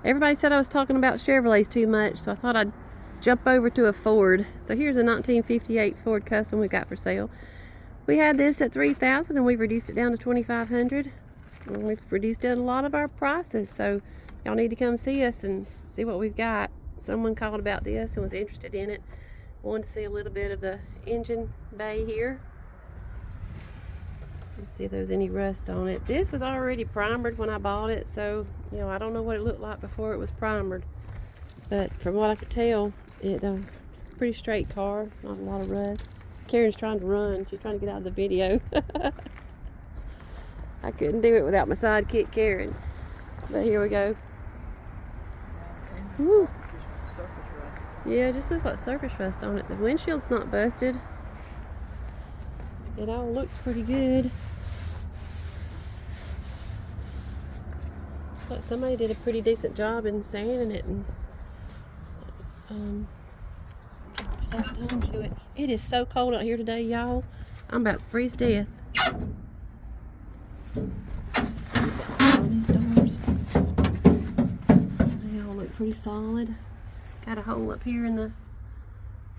Everybody said I was talking about Chevrolets too much, so I thought I'd jump over to a Ford. So here's a 1958 Ford Custom we got for sale. We had this at $3,000 and we've reduced it down to $2,500. And we've reduced down a lot of our prices, so y'all need to come see us and see what we've got. Someone called about this and was interested in it. Wanted to see a little bit of the engine bay here. Let's see if there's any rust on it. This was already primered when I bought it, so you know, I don't know what it looked like before it was primered, but from what I could tell, it's a pretty straight car, not a lot of rust. Karen's trying to run. She's trying to get out of the video. I couldn't do it without my sidekick Karen, but here we go. Woo. Yeah, it just looks like surface rust on it. The windshield's not busted. It all looks pretty good. Looks like somebody did a pretty decent job in sanding it and stuff done to it. It is so cold out here today, y'all. I'm about to freeze to death. All these doors. They all look pretty solid. Got a hole up here in the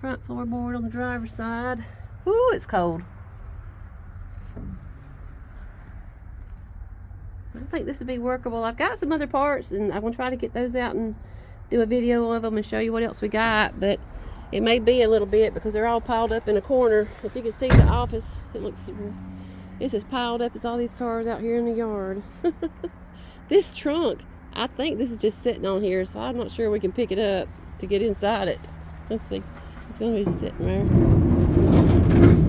front floorboard on the driver's side. Woo, it's cold. I think this would be workable. I've got some other parts and I'm gonna try to get those out and do a video of them and show you what else we got, but it may be a little bit because they're all piled up in a corner. If you can see the office, it's as piled up as all these cars out here in the yard. This trunk, I think this is just sitting on here, so I'm not sure we can pick it up to get inside it. Let's see. It's gonna be sitting there.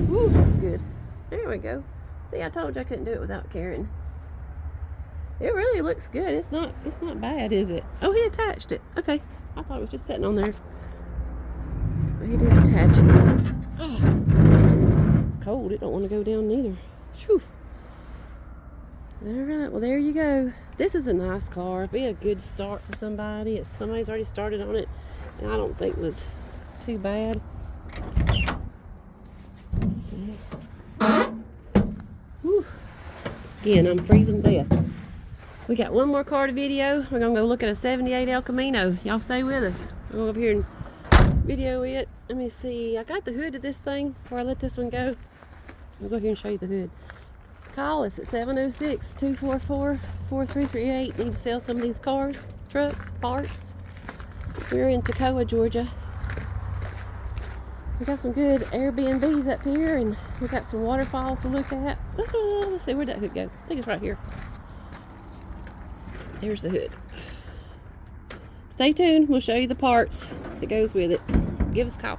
Woo, that's good. There we go. See, I told you I couldn't do it without Karen. It really looks good. It's not bad, is it? Oh, he attached it. Okay. I thought it was just sitting on there. But he did attach it. Oh, it's cold. It don't want to go down neither. Whew. Alright, well there you go. This is a nice car. It'd be a good start for somebody. Somebody's already started on it, and I don't think it was too bad. Let's see. Whew. Again, I'm freezing to death. We got one more car to video. We're gonna go look at a 78 El Camino. Y'all stay with us. I'm gonna go up here and video it. Let me see. I got the hood of this thing before I let this one go. I'll go here and show you the hood. Call us at 706-244-4338. Need to sell some of these cars, trucks, parts. We're in Toccoa, Georgia. We got some good Airbnbs up here, and we got some waterfalls to look at. Let's see, where'd that hood go? I think it's right here. There's the hood. Stay tuned. We'll show you the parts that goes with it. Give us a call.